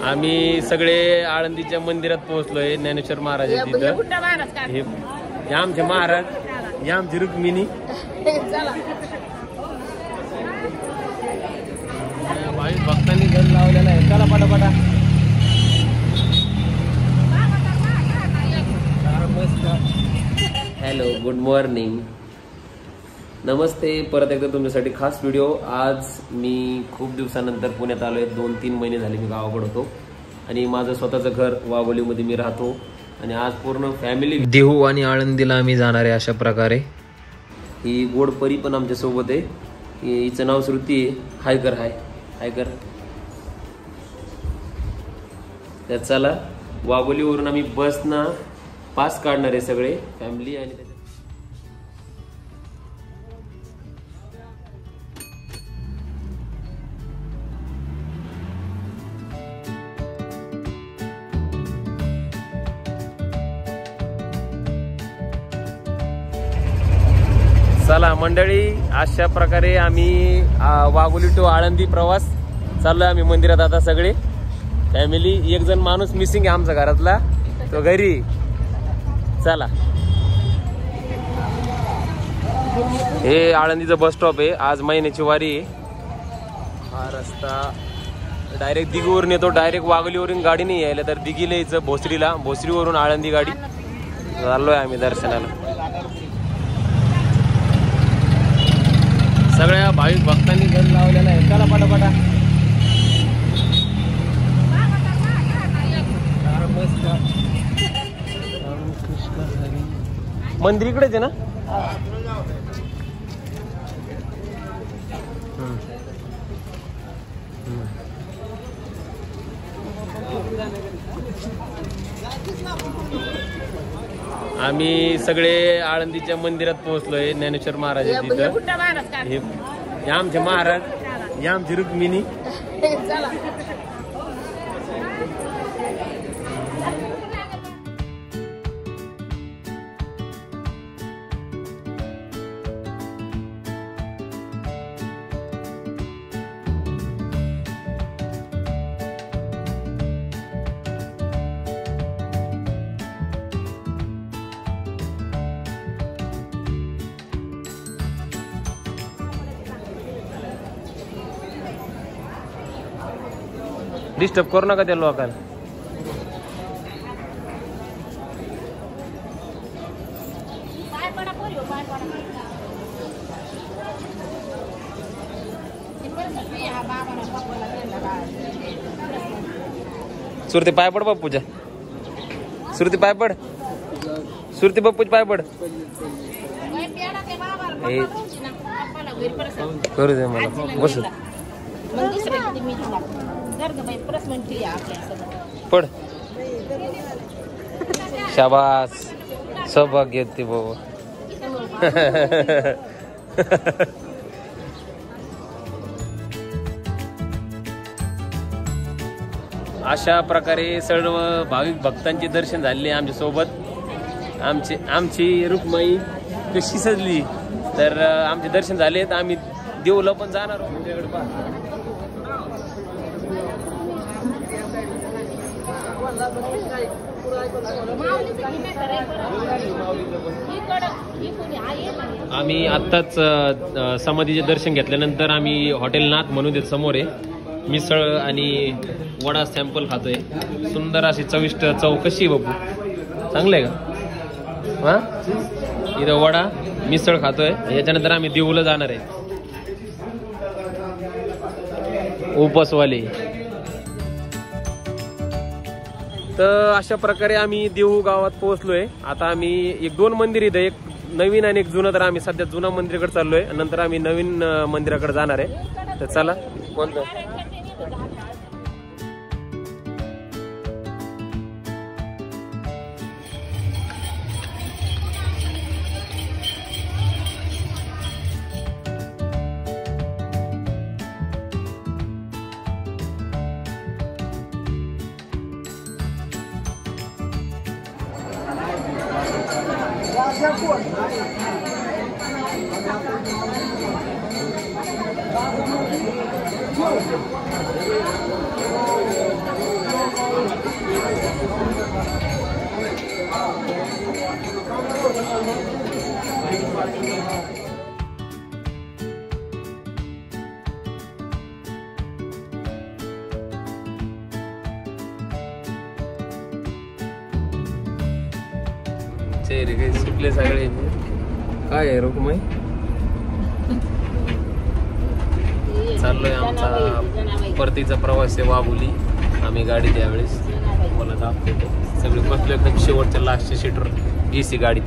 आम्ही सगळे आळंदीच्या मंदिरात पोहोचलोय. ज्ञानेश्वर महाराज तिथं. हे आमचे महाराज, हे आमची रुक्मिणी. भाविक भक्तांनी घर लावलेला आहे. चला पटापटा. हॅलो, गुड मॉर्निंग, नमस्ते. परत एकदा तुमच्यासाठी खास व्हिडिओ. आज मी खूप दिवसानंतर पुण्यात आलो आहे. 2-3 महिने झाले मी गावाकडे होतो आणि माझं स्वतःचं घर वाघोलीमध्ये मी राहतो. आणि आज पूर्ण फॅमिली देहू आणि आळंदीला आम्ही जाणार आहे. अशा प्रकारे ही गोड परी पण आमच्या सोबत आहे. हिचं नाव श्रुती आहे. हाय कर, हाय हाय कर. तर चला, वाघोलीवरून आम्ही बसना पास काढणार आहे सगळे फॅमिली. आणि चला मंडळी, अशा प्रकारे आम्ही वाघोली टू आळंदी प्रवास चाललोय. आम्ही मंदिरात आता सगळे फॅमिली. एक जण माणूस मिसिंग आहे आमचा घरातला, तो घरी. चला, हे आळंदीचं बस स्टॉप आहे. आज महिन्याची वारी आहे. हा रस्ता डायरेक्ट दिघीवरून येतो. डायरेक्ट वाघोलीवरून गाडी नाही यायला, तर दिघीला यायचं भोसरीला. भोसरीवरून आळंदी गाडी. चाललोय आम्ही दर्शनाला. सगळ्या भाविक भक्तांनी घर लावलेला आहे. चला पटापटा. मंदिर इकडेच आहे ना. आम्ही सगळे आळंदीच्या मंदिरात पोहोचलोय. ज्ञानेश्वर महाराज तिथं. हे आमचे महाराज, हे आमची रुक्मिणी. डिस्टर्ब करू नका त्या लोकांना. सुरती पाय पड बापूच्या. सुरती पाय पड. सुरती बापूच पाय पड. करू दे मला बस. पड. शाबास, सौभाग्य ते बाबा. अशा प्रकारे सर्व भाविक भक्तांचे दर्शन झाले आमच्या सोबत. आमची रुक्माई कशी सजली, तर आमचे दर्शन झाले. तर आम्ही देऊला पण जाणार आहोत. आम्ही आत्ताच समाधीचे दर्शन घेतल्यानंतर आम्ही हॉटेल नाथ म्हणून समोर आहे. मिसळ आणि वडा सॅम्पल खातोय. सुंदर अशी चविष्ट चव. कशी बापू, चांगलं आहे का? हा, इथं वडा मिसळ खातोय. याच्यानंतर आम्ही देऊला जाणार आहे. उपवासवाले. तर अशा प्रकारे आम्ही देहू गावात पोहोचलोय. आता आम्ही 1-2 मंदिर इथं, एक नवीन आणि एक जुनं. तर आम्ही सध्या जुना मंदिराकडे चाललोय. नंतर आम्ही नवीन मंदिराकडे जाणार आहे. तर चला. कोणतं? चेहरे काही सुटले सगळे. काय आहे रुक्माई? चाललोय आमचा परतीचा प्रवास आहे वाघोली. आम्ही गाडी त्यावेळेस मला दाखवतो. सगळे बसलो एकदम शेवटच्या लास्टच्या सीटवर AC गाडीत.